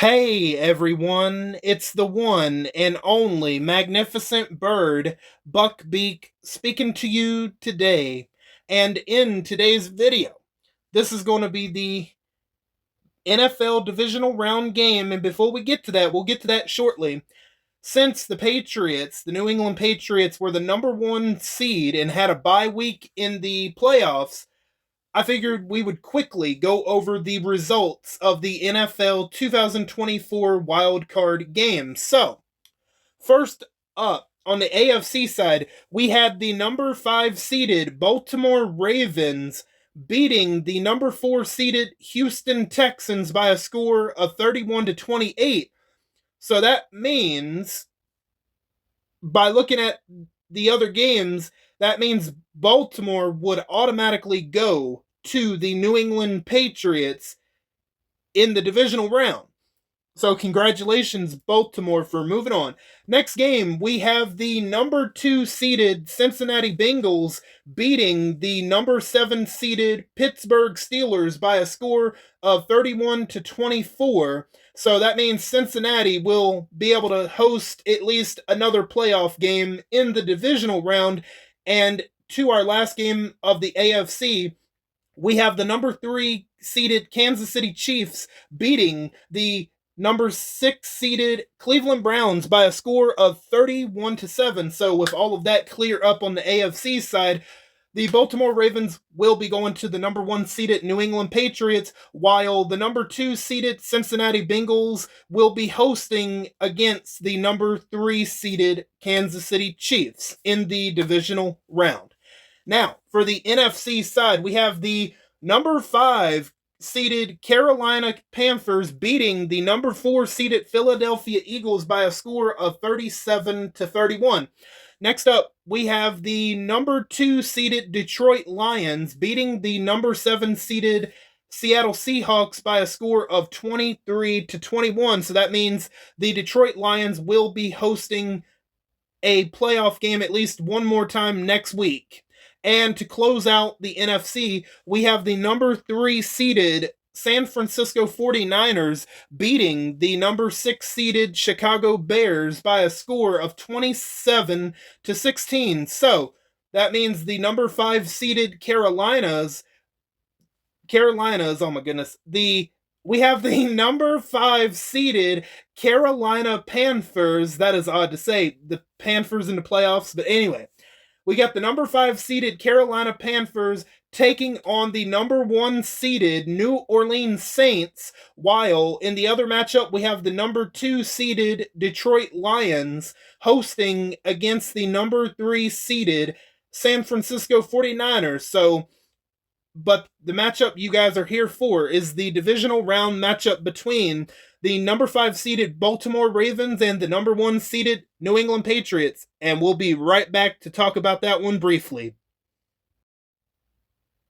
Hey everyone, it's the one and only magnificent bird, Beak, speaking to you today. And in today's video, this is going to be the NFL Divisional Round game. And before we get to that, we'll get to that shortly. Since the Patriots, the New England Patriots, were the number one seed and had a bye week in the playoffs, I figured we would quickly go over the results of the NFL 2024 Wild Card game. So, first up, on the AFC side, we had the number 5 seeded Baltimore Ravens beating the number 4 seeded Houston Texans by a score of 31 to 28. So that means, by looking at the other games, that means Baltimore would automatically go to the New England Patriots in the divisional round. So congratulations, Baltimore, for moving on. Next game, we have the number 2 seeded Cincinnati Bengals beating the number 7 seeded Pittsburgh Steelers by a score of 31 to 24. So that means Cincinnati will be able to host at least another playoff game in the divisional round. And to our last game of the AFC, we have the number 3 seeded Kansas City Chiefs beating the number 6 seeded Cleveland Browns by a score of 31 to 7. So with all of that clear up on the AFC side, the Baltimore Ravens will be going to the number 1 seeded New England Patriots, while the number 2 seeded Cincinnati Bengals will be hosting against the number 3 seeded Kansas City Chiefs in the divisional round. Now, for the NFC side, we have the number 5 seeded Carolina Panthers beating the number 4 seeded Philadelphia Eagles by a score of 37 to 31. Next up, we have the number 2 seeded Detroit Lions beating the number 7 seeded Seattle Seahawks by a score of 23 to 21. So that means the Detroit Lions will be hosting a playoff game at least one more time next week. And to close out the NFC, we have the number 3 seeded San Francisco 49ers beating the number 6 seeded Chicago Bears by a score of 27 to 16. So that means the number 5 seeded Carolinas, oh my goodness, we have the number 5 seeded Carolina Panthers. That is odd to say, the Panthers in the playoffs, but anyway, we got the number 5 seeded Carolina Panthers taking on the number 1 seeded New Orleans Saints, while in the other matchup we have the number 2 seeded Detroit Lions hosting against the number 3 seeded San Francisco 49ers. So, but the matchup you guys are here for is the divisional round matchup between the number 5 seeded Baltimore Ravens and the number 1 seeded New England Patriots. And we'll be right back to talk about that one briefly.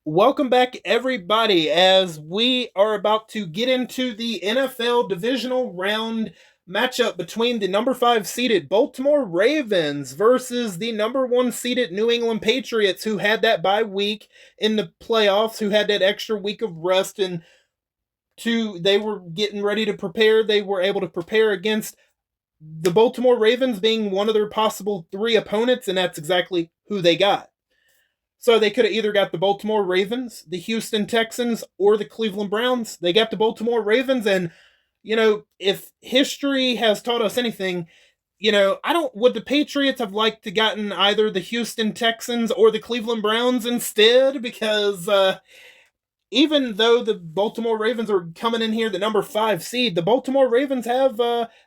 Welcome back, everybody, as we are about to get into the NFL divisional round matchup between the number 5 seeded Baltimore Ravens versus the number 1 seeded New England Patriots, who had that bye week in the playoffs, who had that extra week of rest, and they were getting ready to prepare. They were able to prepare against the Baltimore Ravens being one of their possible 3 opponents, and that's exactly who they got. So they could have either got the Baltimore Ravens, the Houston Texans, or the Cleveland Browns. They got the Baltimore Ravens, and if history has taught us anything, would the Patriots have liked to gotten either the Houston Texans or the Cleveland Browns instead? Because even though the Baltimore Ravens are coming in here the number 5 seed, the Baltimore Ravens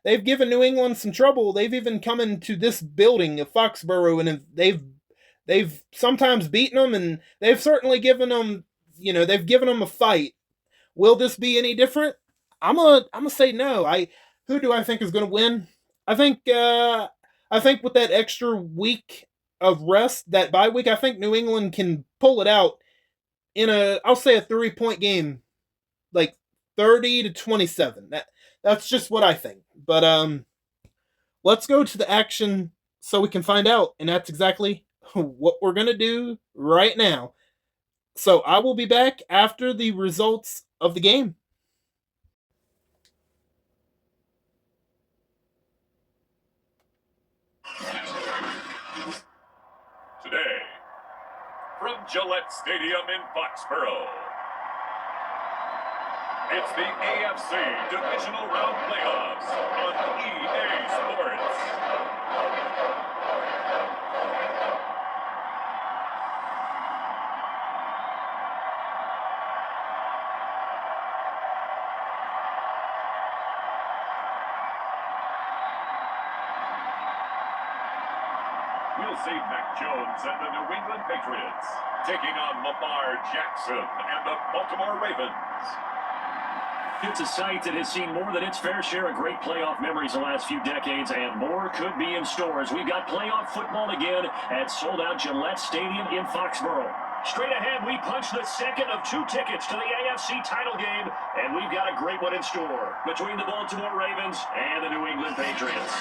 they've given New England some trouble. They've even come into this building of Foxborough, and they've sometimes beaten them, and they've certainly given them, they've given them a fight. Will this be any different? I'm gonna say no. Who do I think is gonna win? I think with that extra week of rest, that bye week, I think New England can pull it out in I'll say a 3-point game, like 30 to 27. That's just what I think. But let's go to the action so we can find out, and that's exactly what we're gonna do right now. So I will be back after the results of the game. from Gillette Stadium in Foxborough. It's the AFC Divisional Round Playoffs on EA Sports. We'll see Mac Jones and the New England Patriots taking on Lamar Jackson and the Baltimore Ravens. It's a site that has seen more than its fair share of great playoff memories the last few decades, and more could be in store as we've got playoff football again at sold-out Gillette Stadium in Foxborough. Straight ahead, we punch the second of 2 tickets to the AFC title game, and we've got a great one in store between the Baltimore Ravens and the New England Patriots.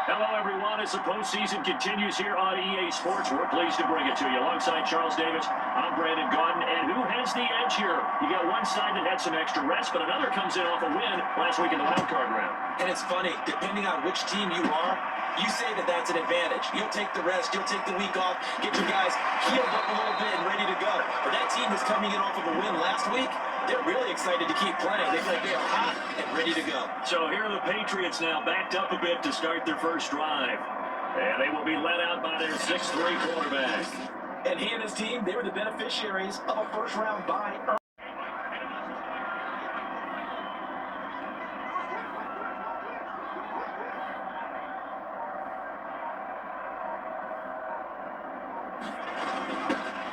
Hello, everyone. As the postseason continues here on EA Sports, we're pleased to bring it to you. Alongside Charles Davis, I'm Brandon Gaudin. And who has the edge here? You got one side that had some extra rest, but another comes in off a win last week in the wild card round. And it's funny, depending on which team you are, you say that that's an advantage. You'll take the rest, you'll take the week off, get your guys healed up a little bit and ready to go. But that team is coming in off of a win last week. They're really excited to keep playing. They feel like they are hot and ready to go. So here are the Patriots now backed up a bit to start their first drive. And they will be led out by their 6'3" quarterback. And he and his team, they were the beneficiaries of a first-round bye.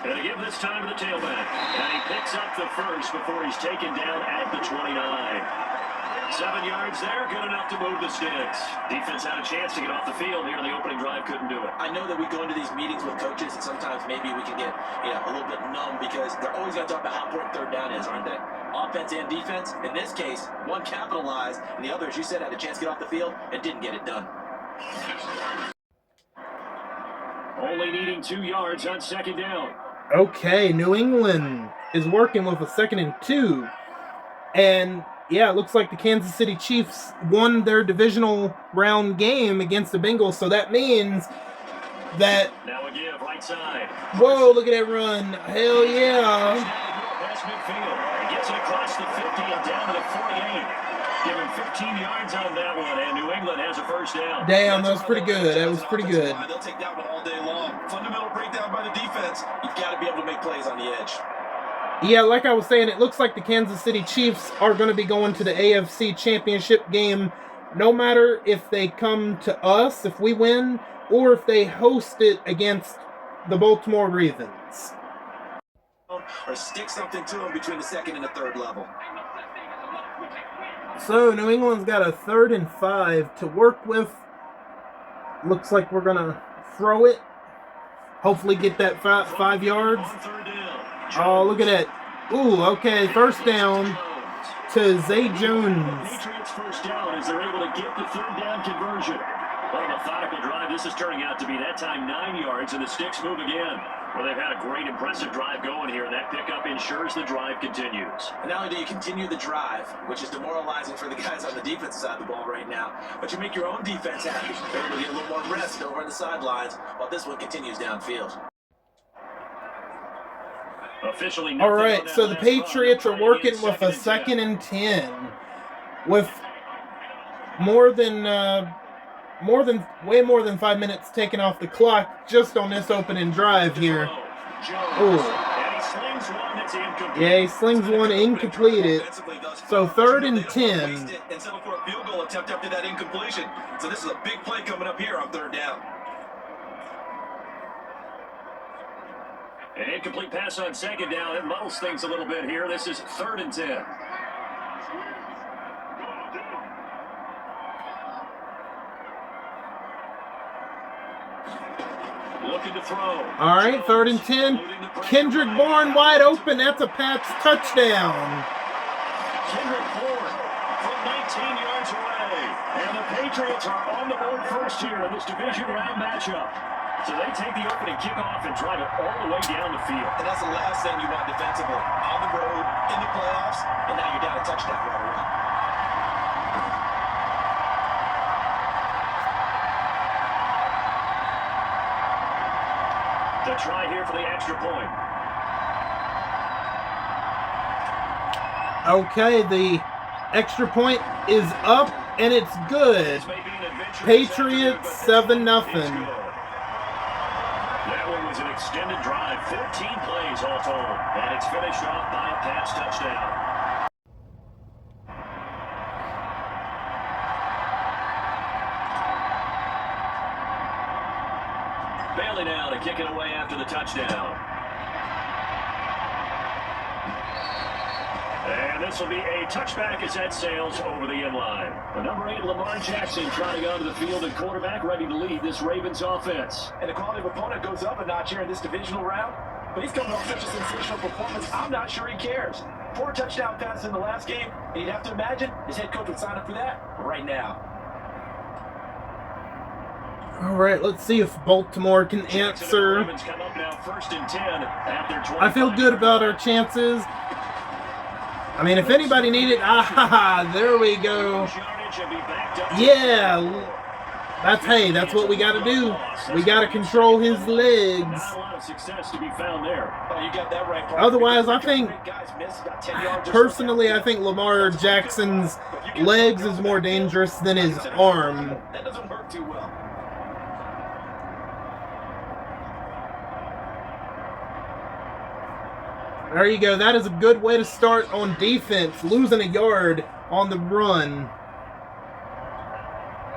And to give this time to the tailback. And he picks up the first before he's taken down at the 29. 7 yards there, good enough to move the sticks. Defense had a chance to get off the field here. The opening drive couldn't do it. I know that we go into these meetings with coaches, and sometimes maybe we can get a little bit numb because they're always going to talk about how important third down is, aren't they? Offense and defense. In this case, one capitalized, and the other, as you said, had a chance to get off the field and didn't get it done. Only needing 2 yards on second down. Okay, New England is working with a 2nd and 2. And yeah, it looks like the Kansas City Chiefs won their divisional round game against the Bengals. So that means that... Now a give, right side. Whoa, look at that run. Hell yeah. Past midfield. He gets it across the 50 and down to the 48. Give him 15 yards on that one, and New England has a first down. Damn, that was pretty good. That was pretty good. They'll take that one all day long. Fundamental breakdown by the defense. You've got to be able to make plays on the edge. Yeah, like I was saying, it looks like the Kansas City Chiefs are going to be going to the AFC Championship game no matter if they come to us, if we win, or if they host it against the Baltimore Ravens. Or stick something to them between the 2nd and the 3rd level. So, New England's got a 3rd and 5 to work with. Looks like we're going to throw it. Hopefully get that 5 yards. Oh, look at that. Ooh, okay, first down to Zay Jones. Patriots first down as they're able to get the 3rd down conversion. Well, a methodical drive. This is turning out to be that time 9 yards, and the sticks move again. Well, they've had a great, impressive drive going here, and that pickup ensures the drive continues. And not only do you continue the drive, which is demoralizing for the guys on the defensive side of the ball right now, but you make your own defense happy. They're able to get a little more rest over on the sidelines while this one continues downfield. Officially, all right, so the Patriots are working with a 2nd and 10 with way more than 5 minutes taken off the clock just on this opening drive here. Ooh. Yeah, he slings one incomplete. So 3rd and 10. And settle for a field goal attempt after that incompletion. So this is a big play coming up here on 3rd down. An incomplete pass on 2nd down. It muddles things a little bit here. This is 3rd and 10. Looking to throw. All right, 3rd and 10. Kendrick Bourne wide open. That's a Pats touchdown. Kendrick Bourne from 19 yards away. And the Patriots are on the board first here in this division round matchup. So they take the opening kickoff and drive it all the way down the field. And that's the last thing you want defensively. On the road, in the playoffs, and now you're down a touchdown right away. The try here for the extra point. Okay, the extra point is up, and it's good. Patriots 7-0. That one was an extended drive, 14 plays all told, and it's finished off by a pass touchdown. Bailey now to kick it away after the touchdown. And this will be a touchback as that sails over the inline. The number 8, Lamar Jackson, trotting onto the field at quarterback, ready to lead this Ravens offense. And the quality of opponent goes up a notch here in this divisional round. But he's coming off such a sensational performance, I'm not sure he cares. 4 touchdown passes in the last game, and you'd have to imagine his head coach would sign up for that right now. All right, let's see if Baltimore can answer. I feel good about our chances. I mean, if anybody needed, there we go. Yeah, that's what we got to do. We got to control his legs. Otherwise, I think, personally, I think Lamar Jackson's legs is more dangerous than his arm. That doesn't work too well. There you go. That is a good way to start on defense, losing a yard on the run.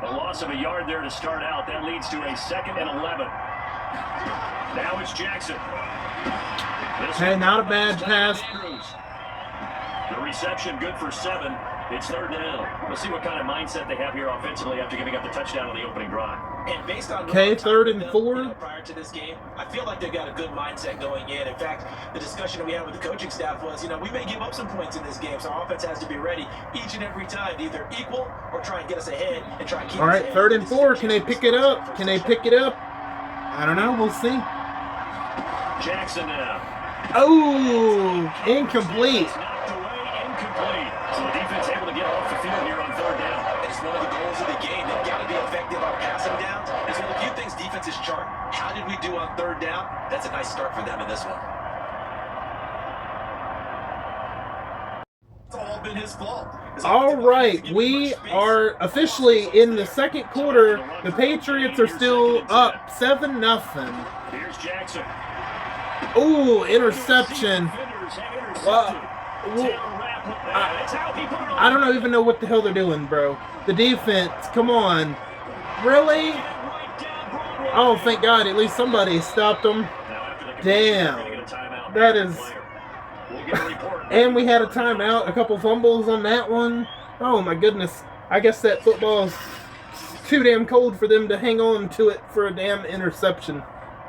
A loss of a yard there to start out. That leads to a 2nd and 11. Now it's Jackson. Hey, not a bad pass. The reception good for 7. It's 3rd down. We'll see what kind of mindset they have here offensively after giving up the touchdown on the opening drive. And based on 3rd and 4. Prior to this game, I feel like they've got a good mindset going in. In fact, the discussion that we had with the coaching staff was, we may give up some points in this game, so our offense has to be ready each and every time to either equal or try and get us ahead and try and keep All right, us 3rd and 4. Can they pick it up? Can they pick it up? I don't know. We'll see. Jackson now. Oh, incomplete. Knocked away, incomplete. So the defense able to get off the field here on 3rd down. It's one of the goals of the game. They've got to be effective on passing downs. It's one of the few things defenses chart. How did we do on 3rd down? That's a nice start for them in this one. It's all been his fault. All right, we are officially in the 2nd quarter. The Patriots are still up 7-0. Here's Jackson. Ooh, interception. I don't even know what the hell they're doing, bro. The defense, come on. Really? Oh, thank God, at least somebody stopped them. Damn. That is... And we had a timeout, a couple fumbles on that one. Oh, my goodness. I guess that football is too damn cold for them to hang on to it for a damn interception.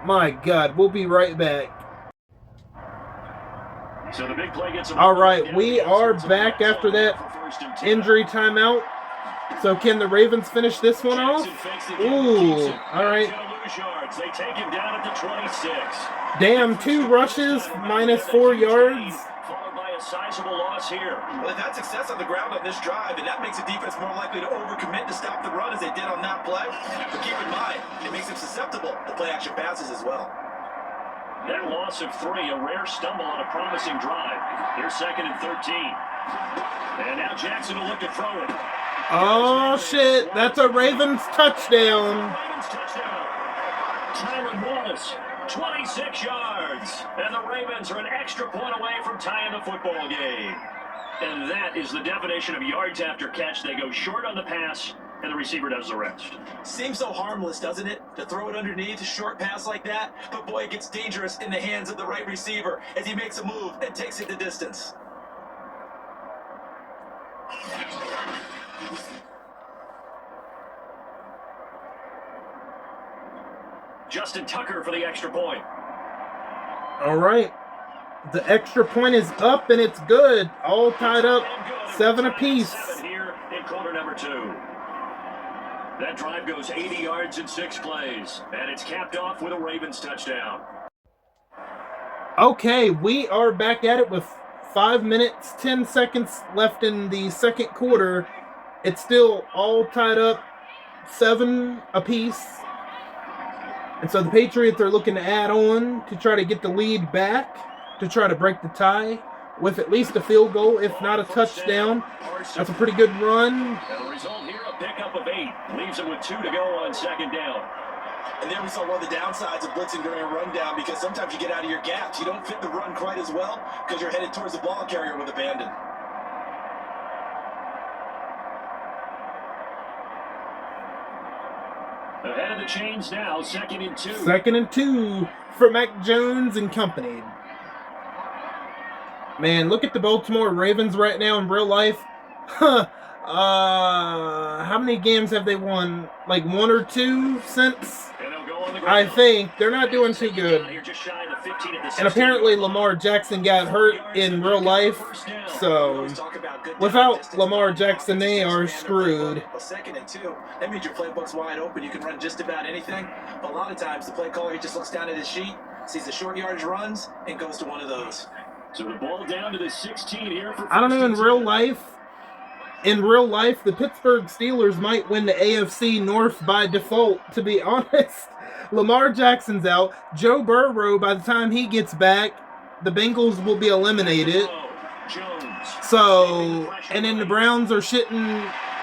My God, we'll be right back. So the big play gets all right, we are back after that injury timeout. So can the Ravens finish this one off? Ooh, all right. They take him down at the 26. Damn, 2 rushes, -4 yards. Followed by a sizable loss here. Well, they've had success on the ground on this drive, and that makes the defense more likely to overcommit to stop the run as they did on that play. But keep in mind, it makes them susceptible to play-action passes as well. That loss of 3, a rare stumble on a promising drive. Here's 2nd and 13. And now Jackson will look to throw it. Oh, shit. That's a Ravens touchdown. Ravens touchdown. Tyron Wallace, 26 yards. And the Ravens are an extra point away from tying the football game. And that is the definition of yards after catch. They go short on the pass, and the receiver does the rest. Seems so harmless, doesn't it? To throw it underneath, a short pass like that. But boy, it gets dangerous in the hands of the right receiver as he makes a move and takes it the distance. Justin Tucker for the extra point. All right. The extra point is up, and it's good. All tied up, 7 apiece. 7 here in quarter number 2. That drive goes 80 yards in 6 plays, and it's capped off with a Ravens touchdown. Okay, we are back at it with 5 minutes, 10 seconds left in the 2nd quarter. It's still all tied up, 7 apiece. And so the Patriots are looking to add on to try to get the lead back, to try to break the tie with at least a field goal, if not a touchdown. That's a pretty good run. And the result here, a pickup of 8. Leaves them with 2 to go on second down. And there we saw one of the downsides of blitzing during a rundown, because sometimes you get out of your gaps. You don't fit the run quite as well because you're headed towards the ball carrier with abandon. Ahead of the chains now, 2nd and 2. 2nd and 2 for Mac Jones and company. Man, look at the Baltimore Ravens right now in real life. How many games have they won? Like 1 or 2 since? I think. They're not doing too good. And apparently Lamar Jackson got hurt in real life. So, without Lamar Jackson, they are screwed. 2nd and 2. That means your playbook's wide open. You can run just about anything. But a lot of times the play caller just looks down at his sheet, sees the short yardage runs, and goes to one of those. So the ball down to the 16 here. I don't know, in real life, the Pittsburgh Steelers might win the AFC North by default, to be honest. Lamar Jackson's out. Joe Burrow, by the time he gets back, the Bengals will be eliminated. So, and then the Browns are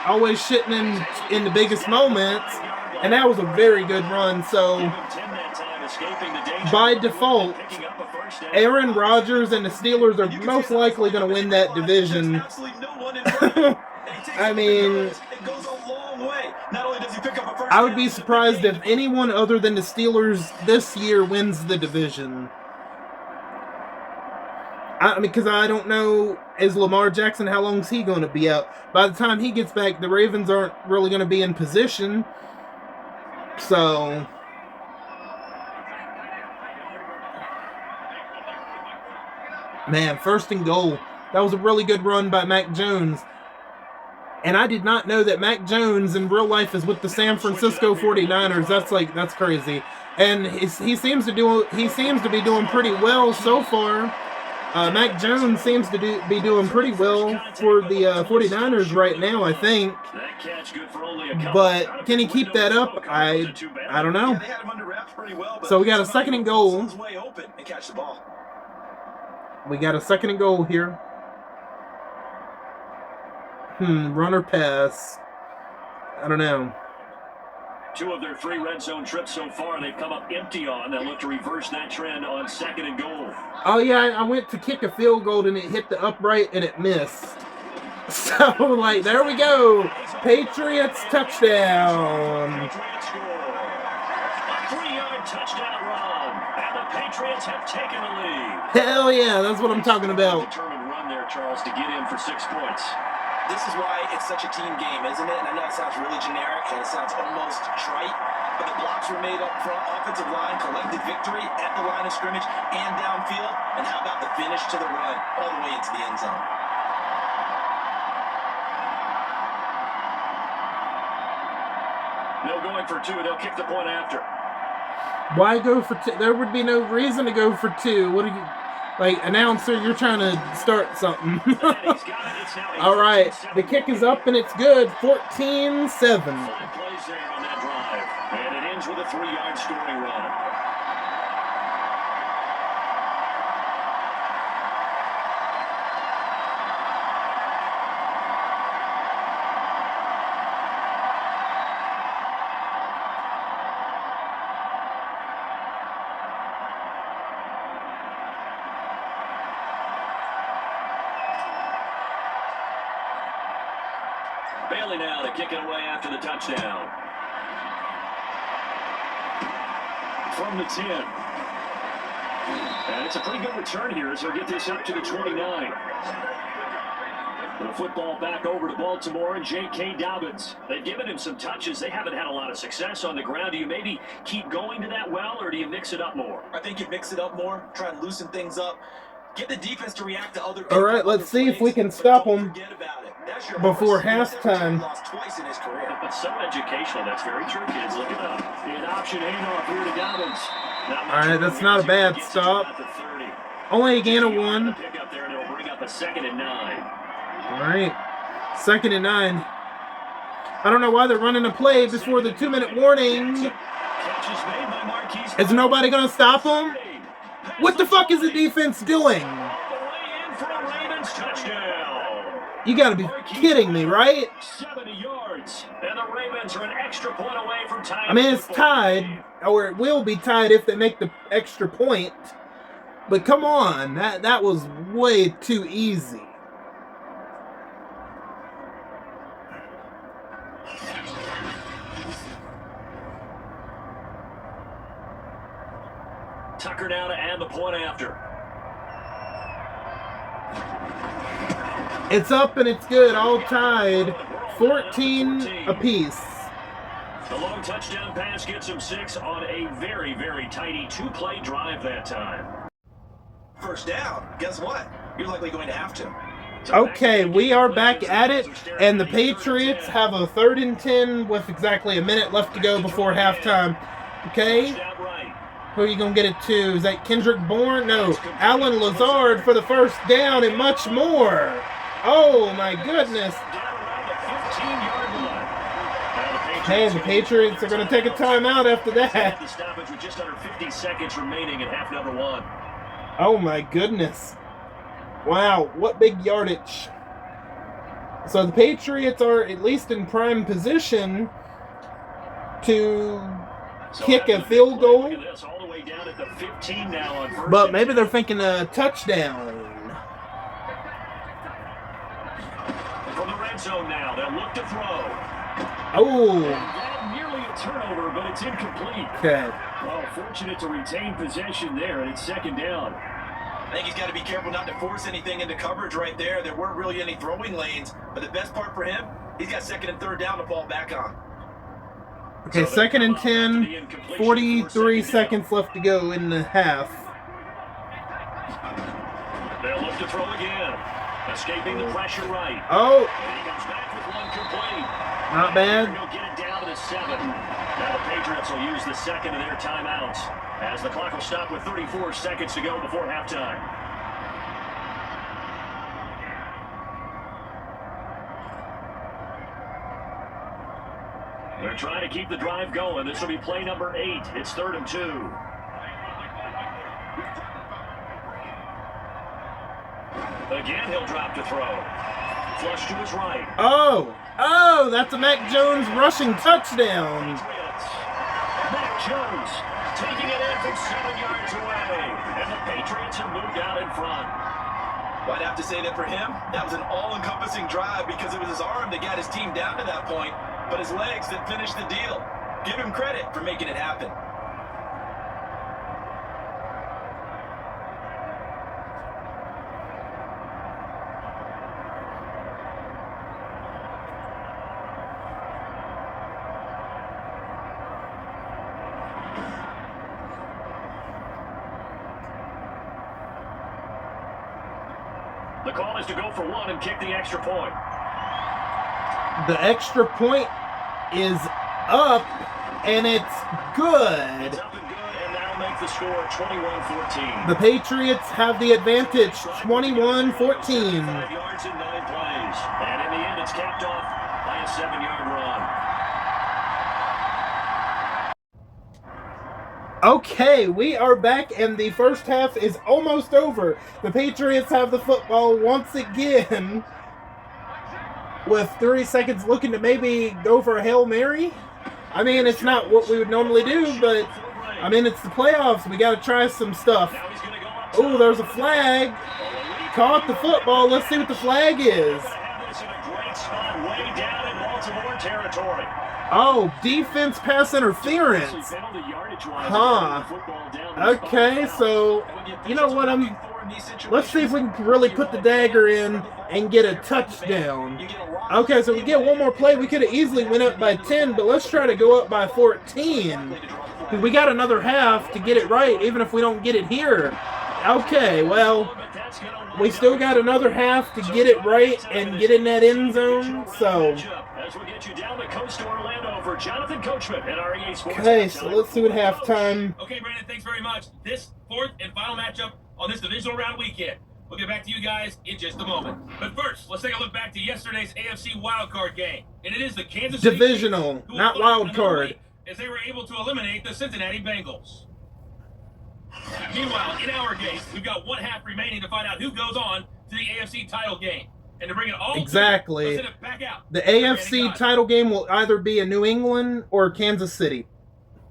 always shitting in the biggest moments. And that was a very good run. So, by default, Aaron Rodgers and the Steelers are most likely going to win that division. I mean, I would be surprised if anyone other than the Steelers this year wins the division. Because I don't know, is Lamar Jackson, how long is he going to be out? By the time he gets back, the Ravens aren't really going to be in position. So, man, 1st and goal. That was a really good run by Mac Jones. And I did not know that Mac Jones in real life is with the San Francisco 49ers. That's crazy. And he seems to be doing pretty well so far. Mac Jones seems to be doing pretty well for the 49ers right now, I think. But can he keep that up? I don't know. So we got a 2nd and goal. We got a 2nd and goal here. Run or pass? I don't know. 2 of their 3 red zone trips so far, they've come up empty on. They'll look to reverse that trend on 2nd and goal. Oh, yeah, I went to kick a field goal and it hit the upright and it missed. So, there we go. Patriots touchdown. Patriots score. A 3-yard touchdown run. And the Patriots have taken the lead. Hell yeah, that's what I'm talking about. Determined run there, Charles, to get in for 6 points. This is why it's such a team game, isn't it? And I know it sounds really generic and it sounds almost trite, but the blocks were made up front, offensive line, collected victory at the line of scrimmage and downfield. And how about the finish to the run all the way into the end zone? No going for 2. They'll kick the point after. Why go for 2? There would be no reason to go for 2. What are you... announcer, you're trying to start something. All right, the kick is up and it's good. 14-7. 5 plays there on that drive, and it ends with a 3-yard scoring run. Bailey now to kick it away after the touchdown. From the 10. And it's a pretty good return here as he'll get this up to the 29. The football back over to Baltimore and J.K. Dobbins. They've given him some touches. They haven't had a lot of success on the ground. Do you maybe keep going to that well, or do you mix it up more? I think you mix it up more, try and loosen things up. Get the defense to react to other. All right, let's see if we can stop them before halftime. So educational. That's very true, kids. Look it up. An option handoff here to Dobbins. All right, that's not a bad stop. Only a gain of 1. Pick up there, and it'll bring up a 2nd and 9. All right, 2nd and 9. I don't know why they're running a play before the 2-minute warning. Is nobody going to stop him? What the fuck is the defense doing? You got to be kidding me, right? 70 yards, and the Ravens are an extra point away from tying. I mean, it's tied, or it will be tied if they make the extra point. But come on, that was way too easy. Tucker now to add the point after. It's up and it's good, all tied, 14 apiece. The long touchdown pass gets him 6 on a very, very tidy 2-play drive that time. First down, guess what? You're likely going to have to. Okay, we are back at it, and the Patriots have a 3rd and 10 with exactly a minute left to go before halftime. Okay, who are you going to get it to? Is that Kendrick Bourne? No, Alan Lazard for the first down and much more. Oh my goodness. Hey, the Patriots are going to take a timeout after that. The stoppage with just under 50 seconds remaining in half number 1. Oh my goodness. Wow, what big yardage. So the Patriots are at least in prime position to kick a field goal. But maybe they're thinking a touchdown. From the red zone now, they'll look to throw. Oh. Nearly a turnover, but it's incomplete. Okay. Well, fortunate to retain possession there, and it's 2nd down. I think he's got to be careful not to force anything into coverage right there. There weren't really any throwing lanes, but the best part for him, he's got 2nd and 3rd down to fall back on. Okay, 2nd and 10, 43 seconds left to go in the half. They'll look to throw again. Escaping the pressure right. Oh. And he comes back with 1 complete. Not bad. He'll get it down to the 7. Now the Patriots will use the 2nd of their timeouts as the clock will stop with 34 seconds to go before halftime. They're trying to keep the drive going. This will be play number 8. It's 3rd and 2. Again, he'll drop to throw. Flush to his right. Oh, that's a Mac Jones rushing touchdown. Mac Jones taking it in from 7 yards away. And the Patriots have moved out in front. Well, I'd have to say that for him, that was an all-encompassing drive because it was his arm that got his team down to that point, but his legs that finished the deal. Give him credit for making it happen. The call is to go for 1 and kick the extra point. The extra point is up, and it's good. It's up and good, and that'll make the score 21-14. The Patriots have the advantage, 21-14. 5 yards in 9 plays. And in the end, it's capped off by a 7-yard run. Okay, we are back, and the first half is almost over. The Patriots have the football once again with 30 seconds looking to maybe go for a Hail Mary. I mean, it's not what we would normally do, but, I mean, it's the playoffs. We got to try some stuff. Oh, there's a flag. Caught the football. Let's see what the flag is. Oh, defense pass interference. Huh. Okay, so, you know what, let's see if we can really put the dagger in and get a touchdown. Okay, so we get one more play. We could have easily went up by 10, but let's try to go up by 14. Because we got another half to get it right, even if we don't get it here. Okay, well, we still got another half to get it right and get in that end zone, so. Okay, so let's see what halftime. Okay, Brandon, thanks very much. This 4th and final matchup on this divisional round weekend. We'll get back to you guys in just a moment. But first, let's take a look back to yesterday's AFC wildcard game. And it is the Kansas City Divisional, not wild card. as they were able to eliminate the Cincinnati Bengals. Meanwhile, in our game, we've got one half remaining to find out who goes on to the AFC title game. And to bring it all exactly, let's send it back out. the AFC title game will either be in New England or Kansas City.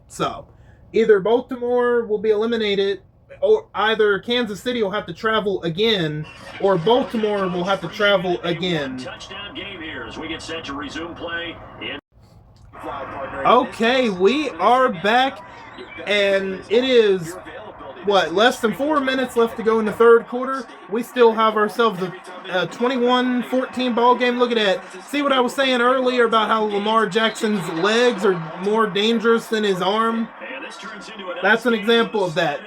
So, either Baltimore will be eliminated, or either Kansas City will have to travel again, or Baltimore will have to travel again. Touchdown game here as we get set to resume play. Okay, we are back, and it is, what, less than 4 minutes left to go in the third quarter. We still have ourselves a 21-14 ball game. Look at that. See what I was saying earlier about how Lamar Jackson's legs are more dangerous than his arm? That's an example of that.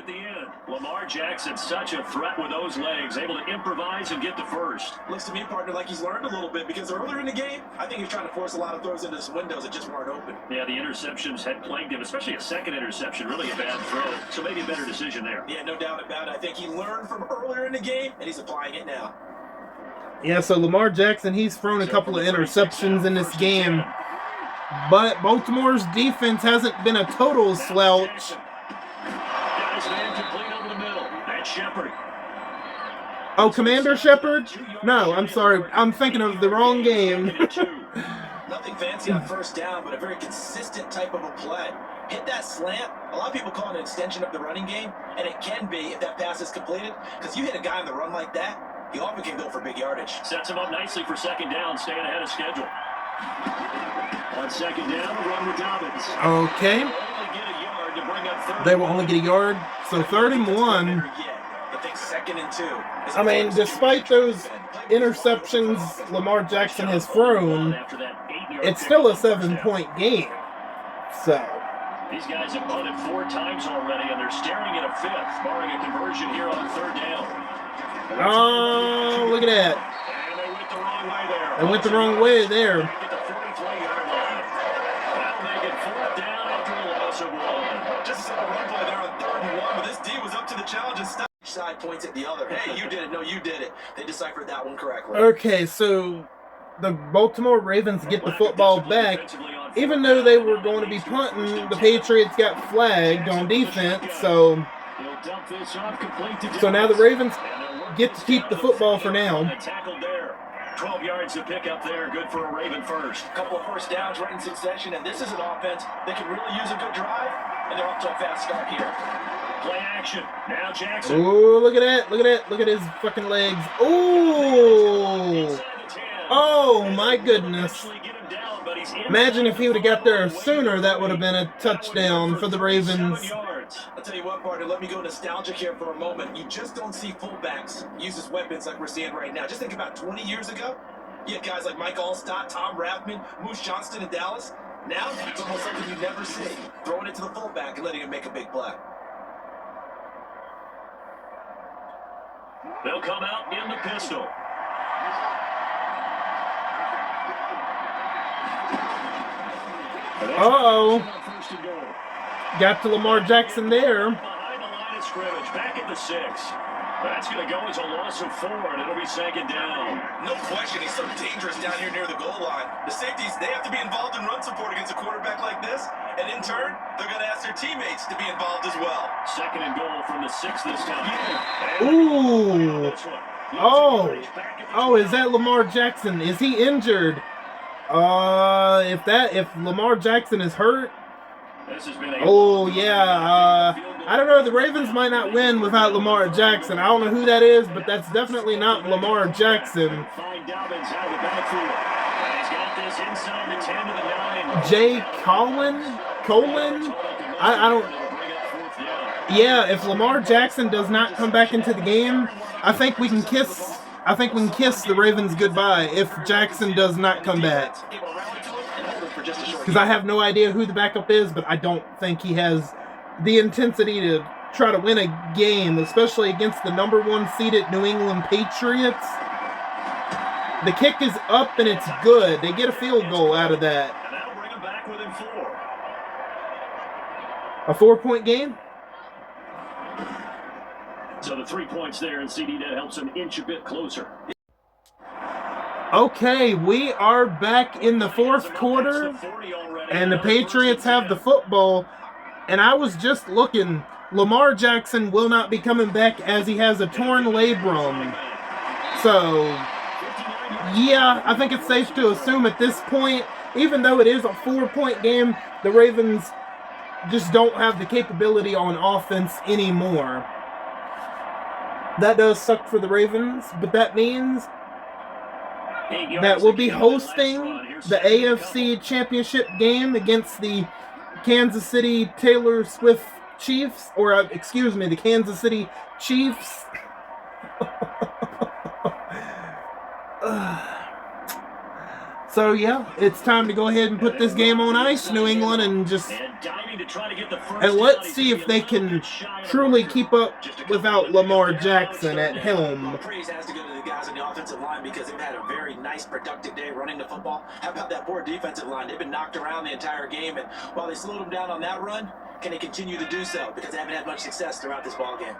Lamar Jackson, such a threat with those legs, able to improvise and get the first. Looks to me, partner, like he's learned a little bit, because earlier in the game, I think he was trying to force a lot of throws into his windows that just weren't open. Yeah, the interceptions had plagued him, especially a second interception, really a bad throw. So maybe a better decision there. Yeah, no doubt about it. I think he learned from earlier in the game, and he's applying it now. Yeah, so Lamar Jackson, he's thrown a couple of interceptions in this game. But Baltimore's defense hasn't been a total slouch. Oh, Commander Shepard? No, I'm sorry. I'm thinking of the wrong game. Nothing fancy on first down, but a very consistent type of a play. Hit that slant. A lot of people call it an extension of the running game, and it can be if that pass is completed, because you hit a guy on the run like that, he often can go for big yardage. Sets him up nicely for second down, staying ahead of schedule. On second down, a run with Dobbins. Okay. They will only get a yard. So 31. Second and 2. I mean, despite those interceptions Lamar Jackson has thrown, it's still a 7-point game. So these guys have punted 4 times already, and they're staring at a 5th, barring a conversion here on third down. Oh, look at that. And they went the wrong way there. They went the wrong way there. Back at the 43-yard line. That'll make it 4th down after a loss of 1. Just a simple run play there on 3rd and 1, but this D was up to the challenge and stopped. Side points at the other. Hey, you did it. No, you did it. They deciphered that one correctly. Okay, so the Baltimore Ravens get the football back. Even though they were going to be punting, the Patriots got flagged on defense. So now the Ravens get to keep the football for now. 12 yards to pick up there. Good for a Raven first. A couple of first downs right in succession, and this is an offense that can really use a good drive, and they're off to a fast start here. Play action. Now Jackson. Oh, look at that. Look at that. Look at his fucking legs. Oh. Oh, my goodness. Imagine if he would have got there sooner, that would have been a touchdown for the Ravens. I'll tell you what, partner, let me go nostalgic here for a moment. You just don't see fullbacks use as weapons like we're seeing right now. Just think about 20 years ago. You had guys like Mike Allstott, Tom Rathman, Moose Johnston in Dallas. Now, it's almost something you never see. Throwing it to the fullback and letting him make a big play. They'll come out in the pistol. Uh-oh. Got to Lamar Jackson there. Behind the line of scrimmage, back at the 6. That's going to go as a loss of 4, and it'll be second down. No question, he's so dangerous down here near the goal line. The safeties, they have to be involved in run support against a quarterback like this, and in turn, they're going to ask their teammates to be involved as well. Second and goal from the 6 this time. Ooh. Oh. Oh, is that Lamar Jackson? Is he injured? If Lamar Jackson is hurt, oh yeah, I don't know, the Ravens might not win without Lamar Jackson. I don't know who that is, but that's definitely not Lamar Jackson. Jay Colin? I don't. Yeah, if Lamar Jackson does not come back into the game, I think we can kiss the Ravens goodbye if Jackson does not come back. Because I have no idea who the backup is, but I don't think he has the intensity to try to win a game, especially against the number 1 seeded New England Patriots. The kick is up and it's good. They get a field goal out of that. A 4-point game? So the 3 points there, and CD that helps him inch a bit closer. Okay, we are back in the fourth quarter, and the Patriots have the football. And I was just looking, Lamar Jackson will not be coming back as he has a torn labrum. So, yeah, I think it's safe to assume at this point, even though it is a 4-point game, the Ravens just don't have the capability on offense anymore. That does suck for the Ravens, but that means that we'll be hosting the AFC Championship game against the Kansas City Taylor Swift Chiefs, or excuse me, the Kansas City Chiefs. So yeah, it's time to go ahead and put this game on ice, New England, and let's see if they can truly keep up without Lamar Jackson at helm. Praise has to go to the guys on the offensive line because they've had a very nice, productive day running the football. How about that poor defensive line? They've been knocked around the entire game, and while they slowed them down on that run, can they continue to do so? Because they haven't had much success throughout this ball game.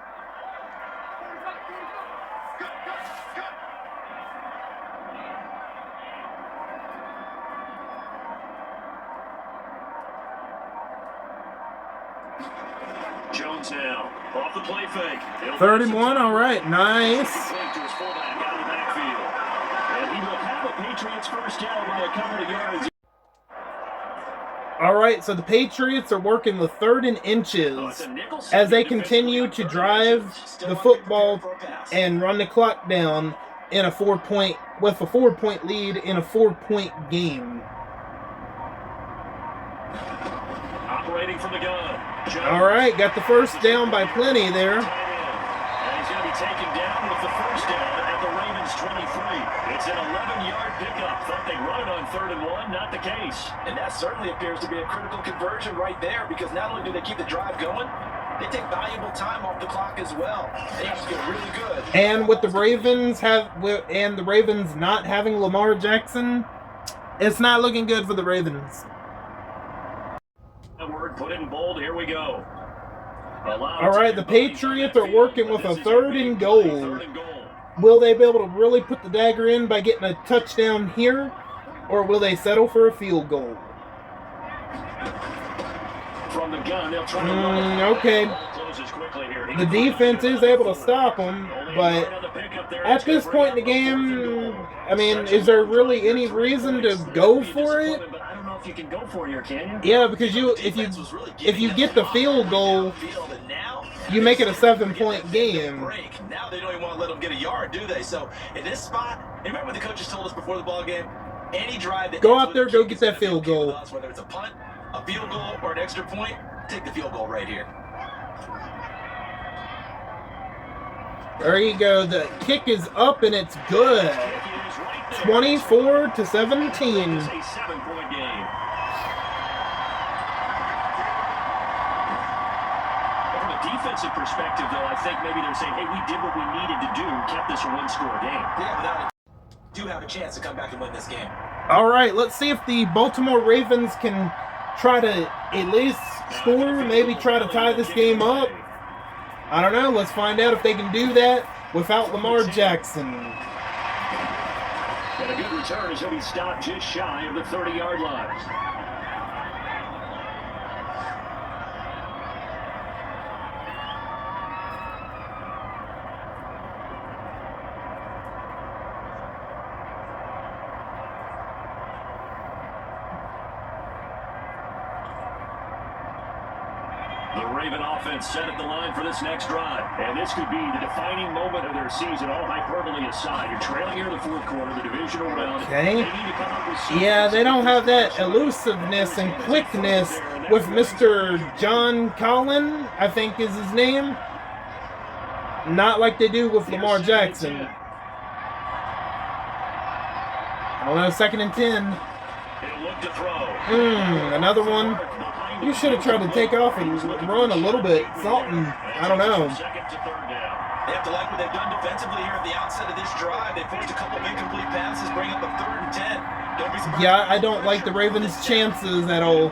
Jones now off the play fake. 3rd and 1, all right, nice. And he will have a Patriots first down by a couple of yards. All right, so the Patriots are working with 3rd and inches as they continue to drive the football and run the clock down in a 4-point lead in a 4-point game. Operating from the gun. All right, got the first down by plenty there. And he's going to be taken down with the first down at the Ravens 23. It's an 11-yard pickup. Thought they'd run it on 3rd and 1, not the case. And that certainly appears to be a critical conversion right there, because not only do they keep the drive going, they take valuable time off the clock as well. They have to get really good. And with the Ravens not having Lamar Jackson, it's not looking good for the Ravens. Word, put it in bold. Here we go. All right, the Patriots are working with a 3rd and goal. Will they be able to really put the dagger in by getting a touchdown here, or will they settle for a field goal? From the gun, they'll try to run. Okay. The defense is able to stop them, but at this point in the game, I mean, is there really any reason to go for it? You can go for it here, can you? Yeah, because if you get the field goal, you make it a 7-point game. Now they don't even want to let them get a yard, do they? So in this spot, remember what the coaches told us before the ball game? Any drive that go out there, go get that field goal. Whether it's a punt, a field goal, or an extra point, take the field goal right here. There you go. The kick is up and it's good. 24-17. It's a 7-point game. From a defensive perspective, though, I think maybe they're saying, hey, we did what we needed to do, kept this a 1-score game. Yeah, without do have a chance to come back and win this game. All right, let's see if the Baltimore Ravens can try to at least score, maybe try to tie this game up. I don't know. Let's find out if they can do that without Lamar Jackson. And a good return as he'll be stopped just shy of the 30-yard line. The Raven offense set at the line for this next drive. And this could be the defining moment of their season, all hyperbole aside. You're trailing here in the 4th quarter, the divisional round. Okay. Yeah, they don't have that elusiveness and quickness with Mr. John Collin, I think is his name. Not like they do with Lamar Jackson. I don't know, 2nd and 10. He'll look to throw. Another one. You should have tried to take off and run a little bit, something. I don't know. They have to like what they've done defensively here at the outset of this drive. They forced a couple of incomplete passes, bring up a 3rd and 10. Don't be surprised. Yeah, I don't like the Ravens' chances at all.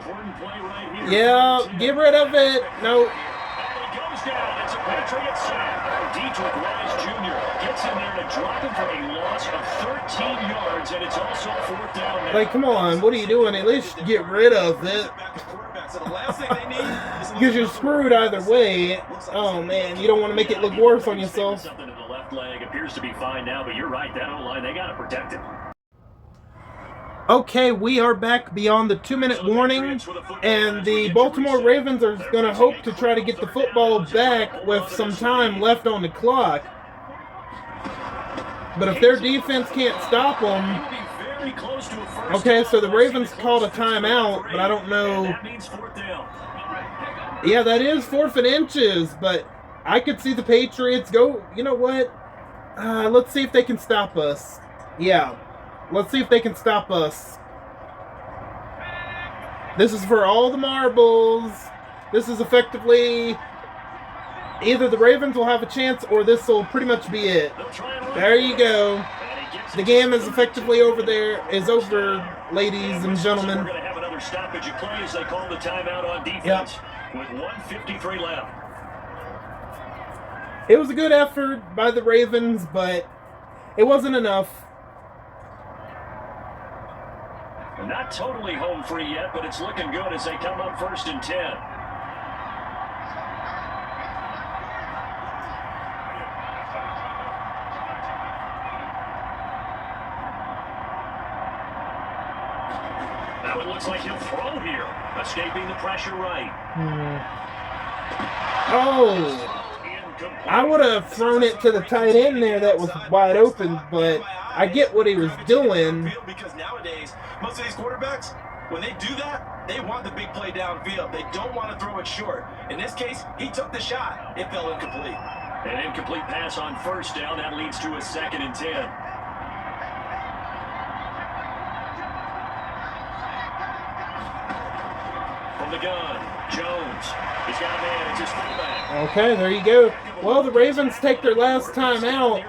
Yeah, get rid of it. No. He goes down. It's a Patriots set. Dietrich Wise Jr. gets in there to drop him for a loss of 13 yards, and it's also 4th down now. Like, come on, what are you doing? At least get rid of it. Because you're screwed either way. Oh, man, you don't want to make it look worse on yourself. Something in the left leg appears to be fine now, but you're right, that O-line, they got to protect it. Okay, we are back beyond the 2-minute warning, and the Baltimore Ravens are going to hope to try to get the football back with some time left on the clock. But if their defense can't stop them... Okay, so the Ravens called a timeout, but I don't know... Yeah, that is 4th and inches, but I could see the Patriots go... You know what? Let's see if they can stop us. Yeah. Let's see if they can stop us. This is for all the marbles. This is effectively... Either the Ravens will have a chance or this will pretty much be it. There you go. The game is effectively over there. Is over, ladies and gentlemen. We're going to have another stoppage of play as they call the timeout on defense with 1:53 left. It was a good effort by the Ravens, but it wasn't enough. Not totally home free yet, but it's looking good as they come up 1st and 10. Now it looks like he'll throw here, escaping the pressure right. Oh! I would have thrown it to the tight end there that was wide open, but I get what he was doing. Because nowadays, most of these quarterbacks, when they do that, they want the big play downfield. They don't want to throw it short. In this case, he took the shot. It fell incomplete. An incomplete pass on 1st down. That leads to a 2nd and 10. From the gun, Jones. He's got a man. It's his fullback. Okay, there you go. Well, the Ravens take their last time out.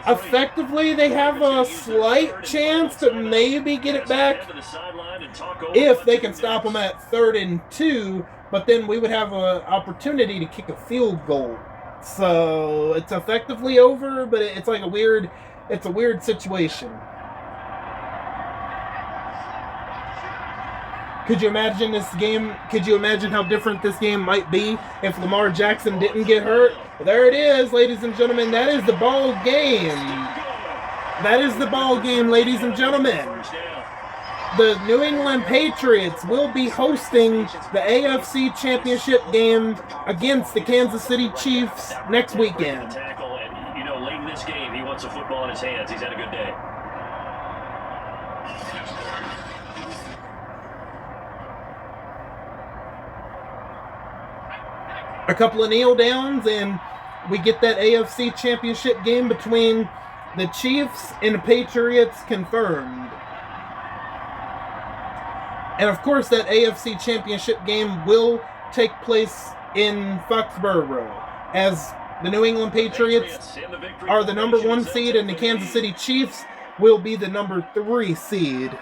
Effectively, they have a slight chance to maybe get it back if they can stop them at 3rd and 2, but then we would have an opportunity to kick a field goal. So it's effectively over, but it's like a weird situation. Could you imagine this game? Could you imagine how different this game might be if Lamar Jackson didn't get hurt? Well, there it is, ladies and gentlemen. That is the ball game. That is the ball game, ladies and gentlemen. The New England Patriots will be hosting the AFC Championship game against the Kansas City Chiefs next weekend. You know, late in this game, he wants a football in his hands. He's had a good day. A couple of kneel downs, and we get that AFC Championship game between the Chiefs and the Patriots confirmed. And of course, that AFC Championship game will take place in Foxborough, as the New England Patriots are the number 1 seed, and the Kansas City Chiefs will be the number 3 seed.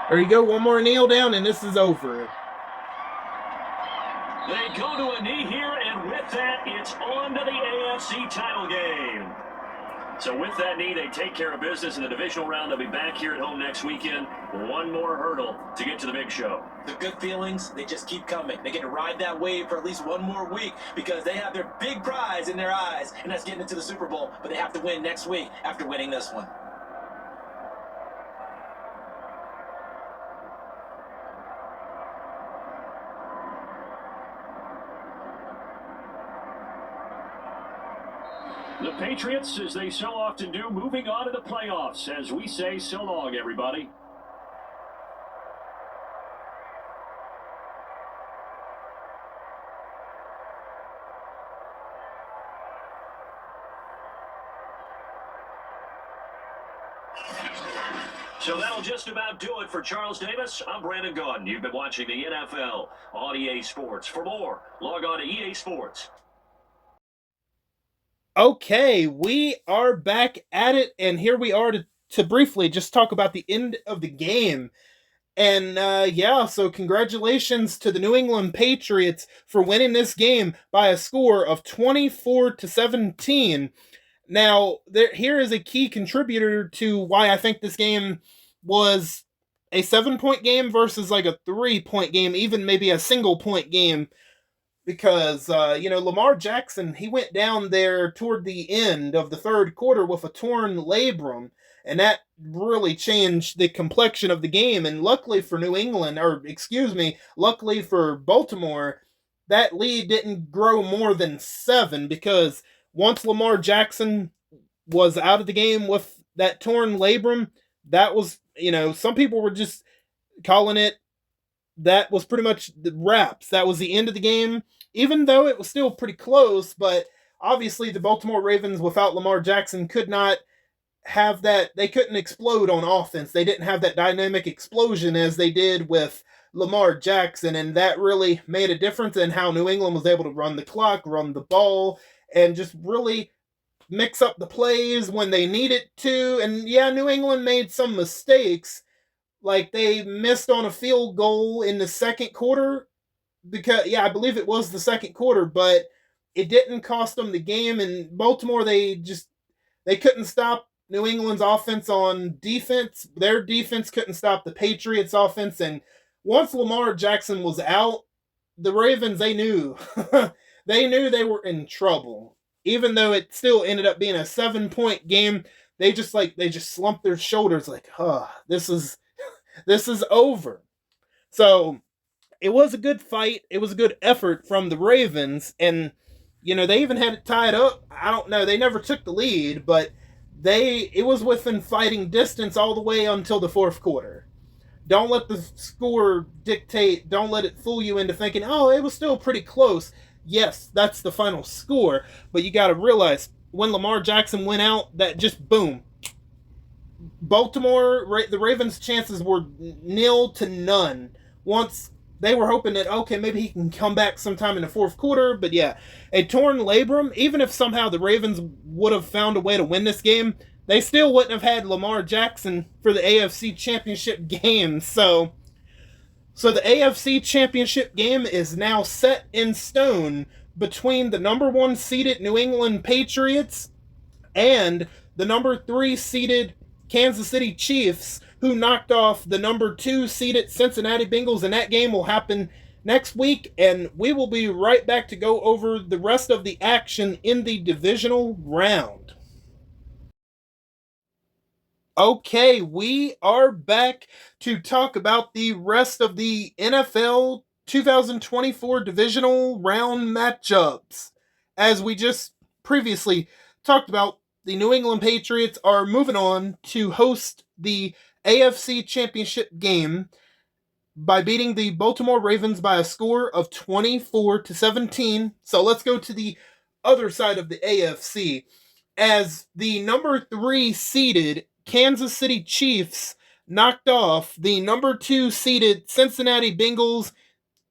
There you go, one more kneel down, and this is over. They go to a knee here, and with that, it's on to the AFC title game. So with that knee, they take care of business in the divisional round. They'll be back here at home next weekend. One more hurdle to get to the big show. The good feelings, they just keep coming. They get to ride that wave for at least one more week because they have their big prize in their eyes, and that's getting into the Super Bowl. But they have to win next week after winning this one. The Patriots, as they so often do, moving on to the playoffs as we say so long, everybody. So that'll just about do it for Charles Davis. I'm Brandon Gaudin. You've been watching the NFL on EA Sports. For more, log on to EA Sports. Okay, we are back at it, and here we are to briefly just talk about the end of the game. And yeah, so congratulations to the New England Patriots for winning this game by a score of 24-17. Now, here is a key contributor to why I think this game was a 7-point game versus like a 3-point game, even maybe a single point game, because Lamar Jackson, he went down there toward the end of the third quarter with a torn labrum, and that really changed the complexion of the game. And luckily for New England, or excuse me, luckily for Baltimore, that lead didn't grow more than 7, because once Lamar Jackson was out of the game with that torn labrum, that was, some people were just calling it, that was pretty much the wraps. That was the end of the game, even though it was still pretty close. But obviously, the Baltimore Ravens without Lamar Jackson could not have that. They couldn't explode on offense. They didn't have that dynamic explosion as they did with Lamar Jackson, and that really made a difference in how New England was able to run the clock, run the ball, and just really mix up the plays when they needed to. And yeah, New England made some mistakes, like they missed on a field goal in the second quarter, because I believe it was the second quarter, but it didn't cost them the game. And Baltimore, they couldn't stop New England's offense on defense. Their defense couldn't stop the Patriots offense. And once Lamar Jackson was out, the Ravens, they knew they knew they were in trouble. Even though it still ended up being a 7-point game, they just slumped their shoulders like, this is over. So it was a good fight. It was a good effort from the Ravens. And, they even had it tied up. I don't know. They never took the lead, but it was within fighting distance all the way until the fourth quarter. Don't let the score dictate. Don't let it fool you into thinking, oh, it was still pretty close. Yes, that's the final score. But you got to realize when Lamar Jackson went out, that just boom, Baltimore, the Ravens' chances were 0-0. Once they were hoping that, okay, maybe he can come back sometime in the fourth quarter. But yeah, a torn labrum, even if somehow the Ravens would have found a way to win this game, they still wouldn't have had Lamar Jackson for the AFC Championship game. So the AFC Championship game is now set in stone between the number 1 seeded New England Patriots and the number 3 seeded Kansas City Chiefs, who knocked off the number 2 seeded Cincinnati Bengals, and that game will happen next week, and we will be right back to go over the rest of the action in the divisional round. Okay, we are back to talk about the rest of the NFL 2024 divisional round matchups. As we just previously talked about, the New England Patriots are moving on to host the AFC Championship game by beating the Baltimore Ravens by a score of 24-17. So let's go to the other side of the AFC, as the number 3 seeded Kansas City Chiefs knocked off the number 2 seeded Cincinnati Bengals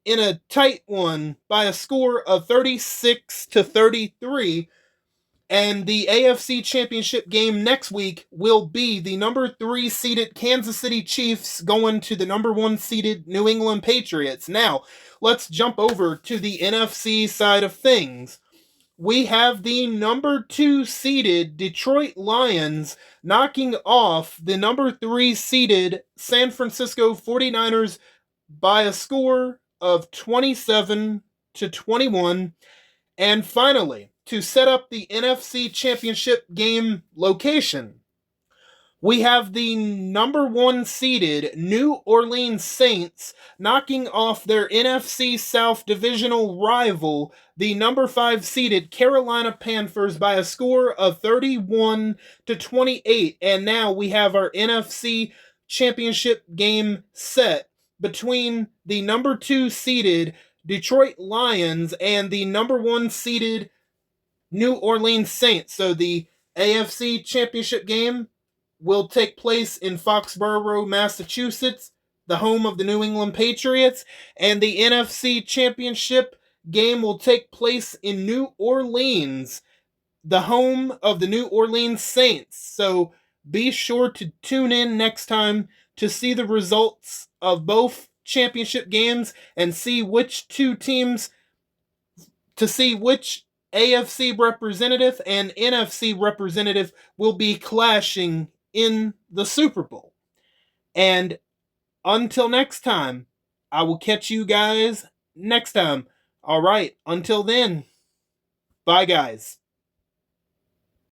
in a tight one by a score of 36-33. And the AFC Championship game next week will be the number 3 seeded Kansas City Chiefs going to the number 1 seeded New England Patriots. Now, let's jump over to the NFC side of things. We have the number 2 seeded Detroit Lions knocking off the number 3 seeded San Francisco 49ers by a score of 27-21. And finally, to set up the NFC Championship game location, we have the number 1 seeded New Orleans Saints knocking off their NFC South divisional rival, the number 5 seeded Carolina Panthers, by a score of 31-28. And now we have our NFC Championship game set between the number 2 seeded Detroit Lions and the number 1 seeded New Orleans Saints. So the AFC Championship game will take place in Foxborough, Massachusetts, the home of the New England Patriots, and the NFC Championship game will take place in New Orleans, the home of the New Orleans Saints. So be sure to tune in next time to see the results of both championship games and see which two teams, to see which AFC representative and NFC representative will be clashing in the Super Bowl. And until next time, I will catch you guys next time. All right, until then, bye guys.